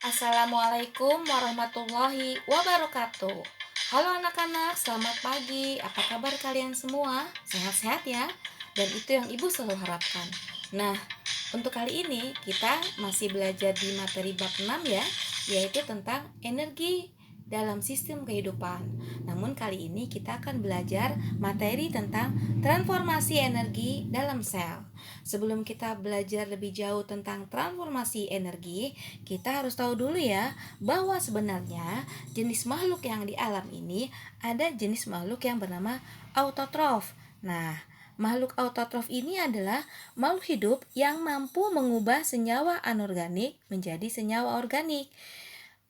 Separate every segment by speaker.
Speaker 1: Assalamualaikum warahmatullahi wabarakatuh. Halo anak-anak, selamat pagi. Apa kabar kalian semua? Sehat-sehat ya? Dan itu yang ibu selalu harapkan. Nah, untuk kali ini kita masih belajar di materi bab 6 ya, yaitu tentang energi dalam sistem kehidupan. Namun kali ini kita akan belajar materi tentang transformasi energi dalam sel. Sebelum kita belajar lebih jauh tentang transformasi energi, kita harus tahu dulu ya bahwa sebenarnya jenis makhluk yang di alam ini ada jenis makhluk yang bernama autotrof. Nah, makhluk autotrof ini adalah makhluk hidup yang mampu mengubah senyawa anorganik menjadi senyawa organik,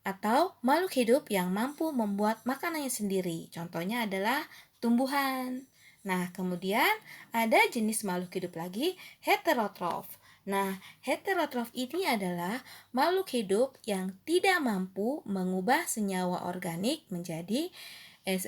Speaker 1: atau makhluk hidup yang mampu membuat makanannya sendiri. Contohnya adalah tumbuhan. Nah, kemudian ada jenis makhluk hidup lagi, heterotrof. Nah, heterotrof ini adalah makhluk hidup yang tidak mampu mengubah senyawa organik menjadi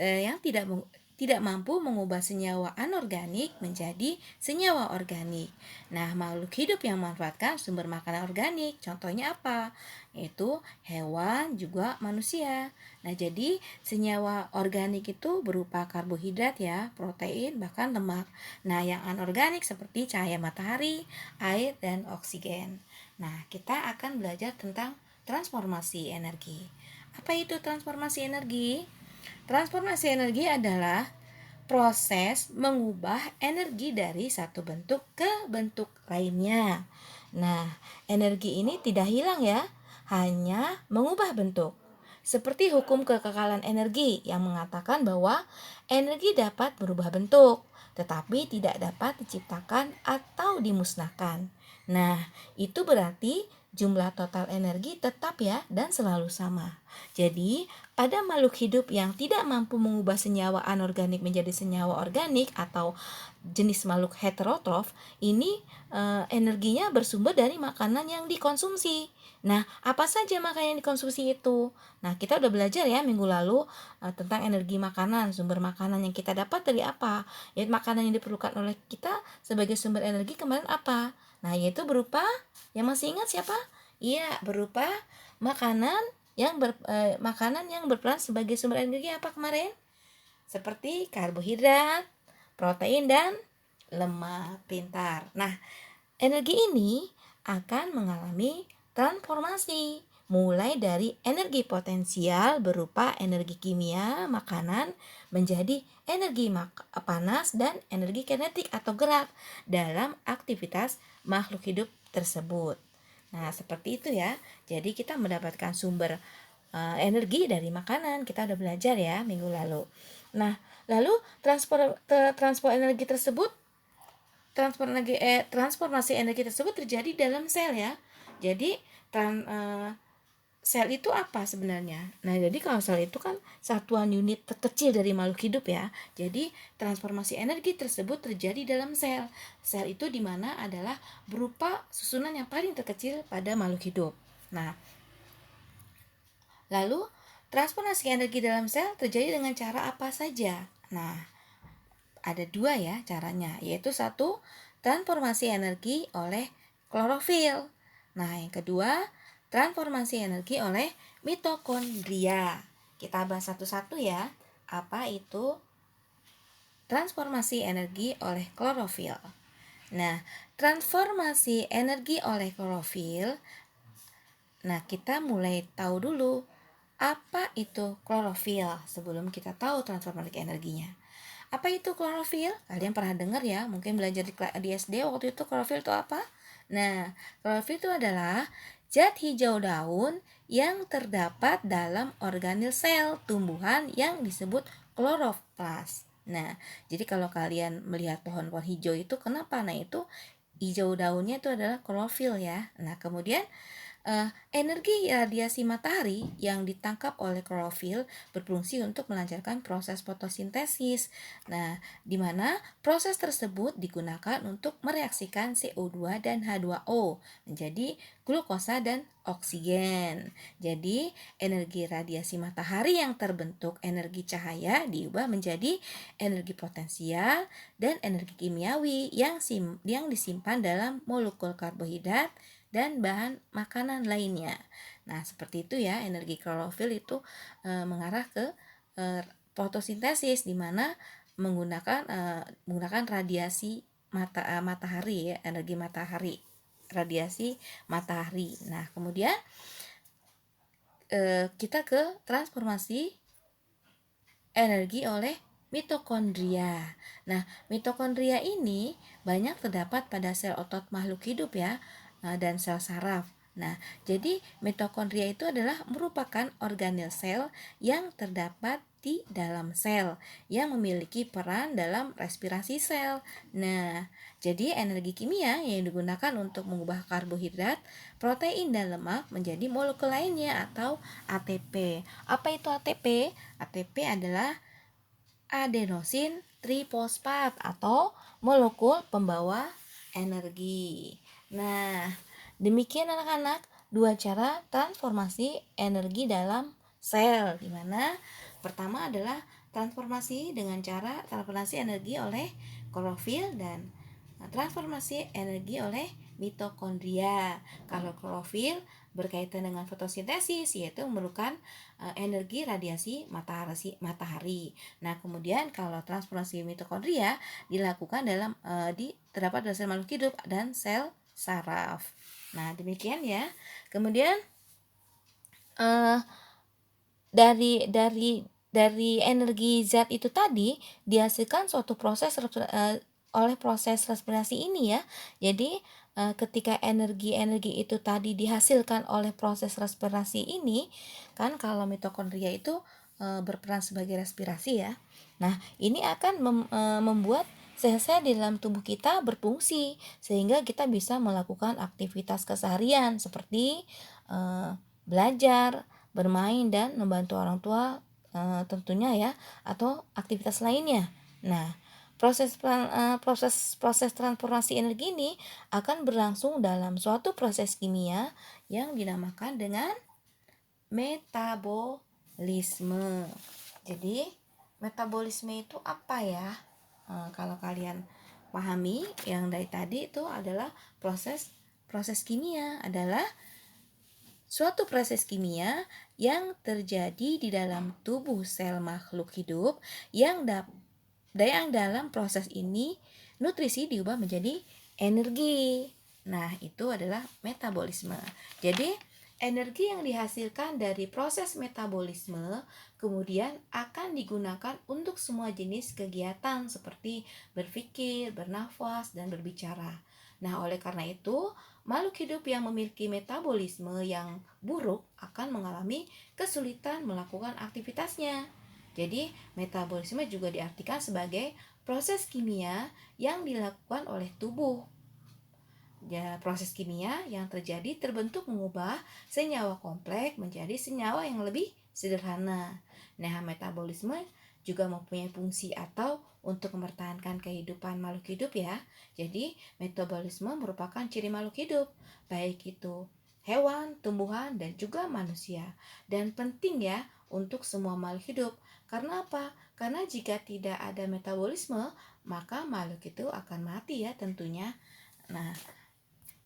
Speaker 1: yang tidak mampu mengubah senyawa anorganik menjadi senyawa organik. Nah, makhluk hidup yang memanfaatkan sumber makanan organik, contohnya apa? Yaitu hewan juga manusia. Nah, jadi senyawa organik itu berupa karbohidrat ya, protein, bahkan lemak. Nah, yang anorganik seperti cahaya matahari, air, dan oksigen. Nah, kita akan belajar tentang transformasi energi. Apa itu transformasi energi? Transformasi energi adalah proses mengubah energi dari satu bentuk ke bentuk lainnya. Nah, energi ini tidak hilang ya, hanya mengubah bentuk. Seperti hukum kekekalan energi yang mengatakan bahwa energi dapat berubah bentuk, tetapi tidak dapat diciptakan atau dimusnahkan. Nah, itu berarti jumlah total energi tetap ya dan selalu sama. Jadi, pada makhluk hidup yang tidak mampu mengubah senyawa anorganik menjadi senyawa organik atau jenis makhluk heterotrof, ini energinya bersumber dari makanan yang dikonsumsi. Nah, apa saja makanan yang dikonsumsi itu? Nah, kita udah belajar ya minggu lalu tentang energi makanan, sumber makanan yang kita dapat dari apa? Yaitu makanan yang diperlukan oleh kita sebagai sumber energi kemarin apa? Nah, yaitu berupa, yang masih ingat siapa? Iya, berupa makanan makanan yang berperan sebagai sumber energi apa kemarin? Seperti karbohidrat, protein, dan lemak. Pintar. Nah, energi ini akan mengalami transformasi mulai dari energi potensial berupa energi kimia makanan menjadi energi panas dan energi kinetik atau gerak dalam aktivitas makhluk hidup tersebut. Nah, seperti itu ya. Jadi kita mendapatkan sumber energi dari makanan. Kita udah belajar ya minggu lalu. Nah, lalu transfer energi tersebut transformasi energi tersebut terjadi dalam sel ya. Jadi sel itu apa sebenarnya? Nah, jadi kalau sel itu kan satuan unit terkecil dari makhluk hidup ya. Jadi transformasi energi tersebut terjadi dalam sel. Sel itu dimana adalah berupa susunan yang paling terkecil pada makhluk hidup. Nah, lalu transformasi energi dalam sel terjadi dengan cara apa saja? Nah, ada dua ya caranya, yaitu satu, transformasi energi oleh klorofil. Nah, yang kedua, transformasi energi oleh mitokondria. Kita bahas satu-satu ya. Apa itu transformasi energi oleh klorofil? Nah, transformasi energi oleh klorofil. Nah, kita mulai tahu dulu apa itu klorofil sebelum kita tahu transformasi energinya. Apa itu klorofil? Kalian pernah dengar ya? Mungkin belajar di SD waktu itu klorofil itu apa? Nah, klorofil itu adalah zat hijau daun yang terdapat dalam organel sel tumbuhan yang disebut kloroplas. Nah, jadi kalau kalian melihat pohon-pohon hijau itu kenapa? Nah, itu hijau daunnya itu adalah klorofil ya. Nah, kemudian energi radiasi matahari yang ditangkap oleh klorofil berfungsi untuk melancarkan proses fotosintesis. Nah, di mana proses tersebut digunakan untuk mereaksikan CO2 dan H2O menjadi glukosa dan oksigen. Jadi, energi radiasi matahari yang terbentuk energi cahaya diubah menjadi energi potensial dan energi kimiawi yang disimpan dalam molekul karbohidrat dan bahan makanan lainnya. Nah, seperti itu ya, energi klorofil itu mengarah ke fotosintesis, di mana menggunakan radiasi matahari ya, energi matahari, radiasi matahari. Nah, kemudian kita ke transformasi energi oleh mitokondria. Nah, mitokondria ini banyak terdapat pada sel otot makhluk hidup ya, dan sel saraf. Nah, jadi mitokondria itu adalah merupakan organel sel yang terdapat di dalam sel yang memiliki peran dalam respirasi sel. Nah, jadi energi kimia yang digunakan untuk mengubah karbohidrat, protein dan lemak menjadi molekul lainnya atau ATP. Apa itu ATP? ATP adalah adenosin trifosfat atau molekul pembawa energi. Nah, demikian anak-anak dua cara transformasi energi dalam sel, di mana pertama adalah transformasi dengan cara transformasi energi oleh klorofil dan transformasi energi oleh mitokondria. Kalau klorofil berkaitan dengan fotosintesis, yaitu memerlukan energi radiasi matahari. Nah, kemudian kalau transformasi mitokondria dilakukan terdapat dalam sel makhluk hidup dan sel saraf. Nah, demikian ya. Kemudian eh, dari energi zat itu tadi dihasilkan suatu proses oleh proses respirasi ini ya. Jadi ketika energi-energi itu tadi dihasilkan oleh proses respirasi ini, kan kalau mitokondria itu berperan sebagai respirasi ya. Nah, ini akan membuat sel-sel di dalam tubuh kita berfungsi sehingga kita bisa melakukan aktivitas keseharian seperti belajar, bermain dan membantu orang tua tentunya ya, atau aktivitas lainnya. Nah, proses transformasi energi ini akan berlangsung dalam suatu proses kimia yang dinamakan dengan metabolisme. Jadi, metabolisme itu apa ya? Kalau kalian pahami yang dari tadi itu adalah proses kimia adalah suatu proses kimia yang terjadi di dalam tubuh sel makhluk hidup yang dalam proses ini nutrisi diubah menjadi energi. Nah, itu adalah metabolisme. Jadi, energi yang dihasilkan dari proses metabolisme kemudian akan digunakan untuk semua jenis kegiatan seperti berpikir, bernafas, dan berbicara. Nah, oleh karena itu, makhluk hidup yang memiliki metabolisme yang buruk akan mengalami kesulitan melakukan aktivitasnya. Jadi, metabolisme juga diartikan sebagai proses kimia yang dilakukan oleh tubuh. Ya, proses kimia yang terjadi terbentuk mengubah senyawa kompleks menjadi senyawa yang lebih sederhana. Nah, metabolisme juga mempunyai fungsi atau untuk mempertahankan kehidupan makhluk hidup ya. Jadi, metabolisme merupakan ciri makhluk hidup, baik itu hewan, tumbuhan, dan juga manusia. Dan penting ya untuk semua makhluk hidup. Karena apa? Karena jika tidak ada metabolisme, maka makhluk itu akan mati ya tentunya. Nah,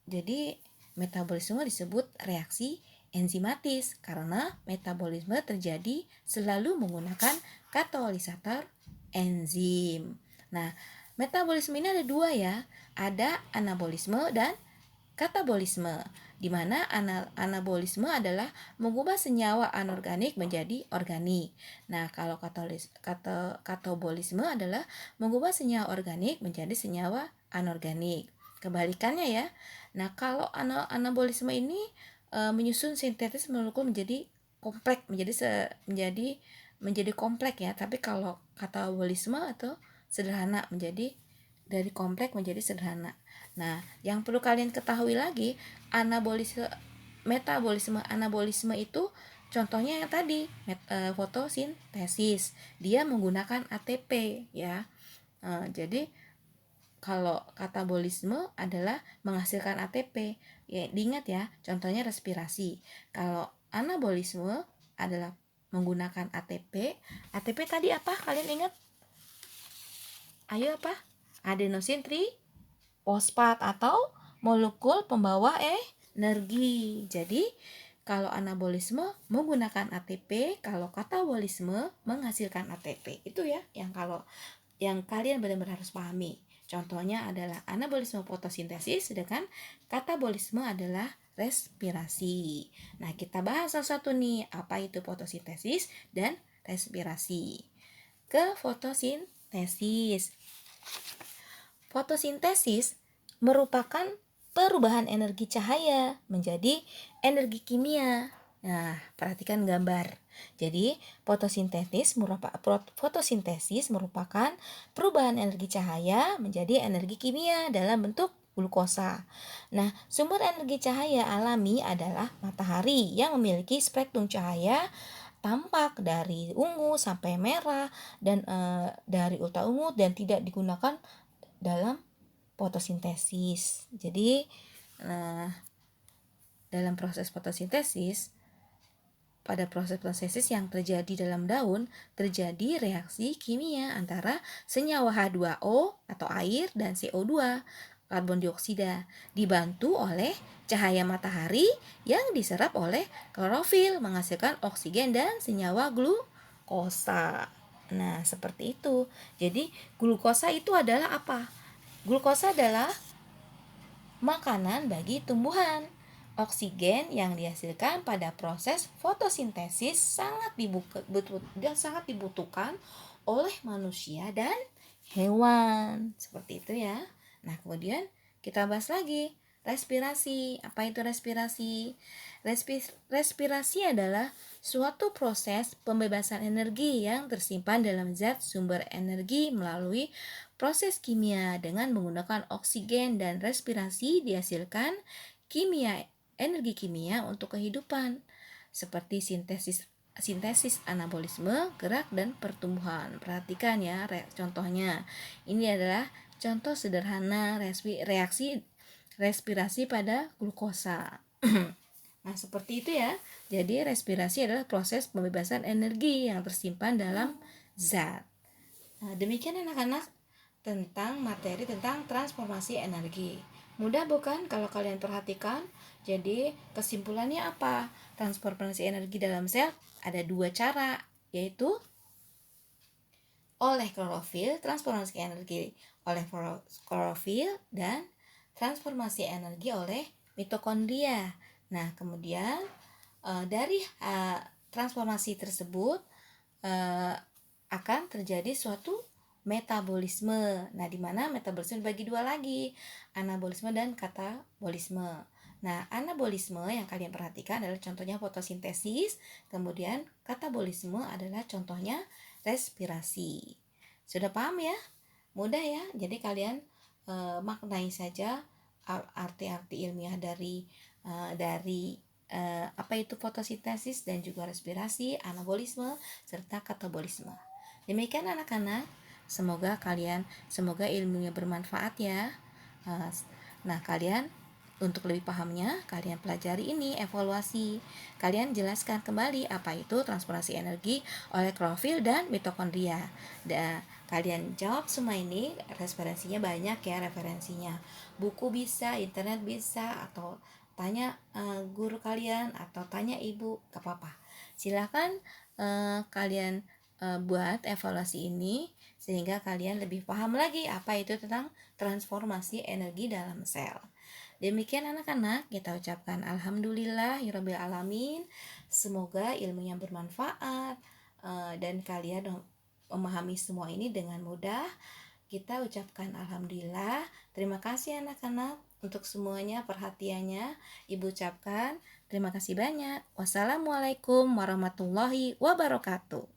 Speaker 1: jadi metabolisme disebut reaksi enzimatis karena metabolisme terjadi selalu menggunakan katalisator enzim. Nah, metabolisme ini ada dua ya, ada anabolisme dan katabolisme, di mana anabolisme adalah mengubah senyawa anorganik menjadi organik. Nah, kalau katabolisme adalah mengubah senyawa organik menjadi senyawa anorganik. Kebalikannya ya. Nah, kalau anabolisme ini menyusun sintetis molekul menjadi kompleks, menjadi kompleks ya. Tapi kalau katabolisme atau sederhana menjadi dari kompleks menjadi sederhana. Nah, yang perlu kalian ketahui lagi, metabolisme anabolisme itu contohnya yang tadi fotosintesis. Dia menggunakan ATP ya. Jadi kalau katabolisme adalah menghasilkan ATP. Ya, diingat ya, contohnya respirasi. Kalau anabolisme adalah menggunakan ATP. ATP tadi apa? Kalian ingat? Ayo apa? Adenosin trifosfat atau molekul pembawa energi. Jadi kalau anabolisme menggunakan ATP, kalau katabolisme menghasilkan ATP. Itu ya yang kalian benar-benar harus pahami. Contohnya adalah anabolisme fotosintesis, sedangkan katabolisme adalah respirasi. Nah, kita bahas satu-satu nih, apa itu fotosintesis dan respirasi. Ke fotosintesis. Fotosintesis merupakan perubahan energi cahaya menjadi energi kimia. Nah, perhatikan gambar. Jadi, fotosintesis merupakan perubahan energi cahaya menjadi energi kimia dalam bentuk glukosa. Nah, sumber energi cahaya alami adalah matahari yang memiliki spektrum cahaya tampak dari ungu sampai merah dan dari ultraviolet dan tidak digunakan dalam fotosintesis. Jadi dalam proses fotosintesis, pada proses fotosintesis yang terjadi dalam daun, terjadi reaksi kimia antara senyawa H2O atau air dan CO2, karbon dioksida, dibantu oleh cahaya matahari yang diserap oleh klorofil menghasilkan oksigen dan senyawa glukosa. Nah, seperti itu. Jadi, glukosa itu adalah apa? Glukosa adalah makanan bagi tumbuhan. Oksigen yang dihasilkan pada proses fotosintesis sangat dibutuhkan oleh manusia dan hewan. Seperti itu ya. Nah, kemudian kita bahas lagi respirasi. Apa itu respirasi? Respirasi adalah suatu proses pembebasan energi yang tersimpan dalam zat sumber energi melalui proses kimia dengan menggunakan oksigen, dan respirasi dihasilkan energi kimia untuk kehidupan seperti sintesis anabolisme, gerak dan pertumbuhan. Perhatikan ya contohnya. Ini adalah contoh sederhana reaksi respirasi pada glukosa. Nah, seperti itu ya. Jadi respirasi adalah proses pembebasan energi yang tersimpan dalam zat. Nah, demikian anak-anak tentang materi tentang transformasi energi. Mudah bukan kalau kalian perhatikan? Jadi kesimpulannya apa? Transformasi energi dalam sel ada dua cara, yaitu oleh klorofil, transformasi energi oleh klorofil, dan transformasi energi oleh mitokondria. Nah, kemudian dari transformasi tersebut akan terjadi suatu metabolisme. Nah, di mana metabolisme dibagi dua lagi, anabolisme dan katabolisme. Nah, anabolisme yang kalian perhatikan adalah contohnya fotosintesis, kemudian katabolisme adalah contohnya respirasi. Sudah paham ya? Mudah ya. Jadi kalian maknai saja arti-arti ilmiah dari apa itu fotosintesis dan juga respirasi, anabolisme serta katabolisme. Demikian anak-anak. Semoga ilmunya bermanfaat ya. Nah, kalian untuk lebih pahamnya, kalian pelajari ini, evaluasi. Kalian jelaskan kembali apa itu transformasi energi oleh klorofil dan mitokondria. Dan kalian jawab semua ini, referensinya banyak ya referensinya. Buku bisa, internet bisa, atau tanya guru kalian, atau tanya ibu, gak apa-apa. Silakan kalian buat evaluasi ini sehingga kalian lebih paham lagi apa itu tentang transformasi energi dalam sel. Demikian anak-anak, kita ucapkan alhamdulillahirabbil alamin. Semoga ilmunya bermanfaat dan kalian memahami semua ini dengan mudah. Kita ucapkan alhamdulillah. Terima kasih anak-anak untuk semuanya perhatiannya. Ibu ucapkan terima kasih banyak. Wassalamualaikum warahmatullahi wabarakatuh.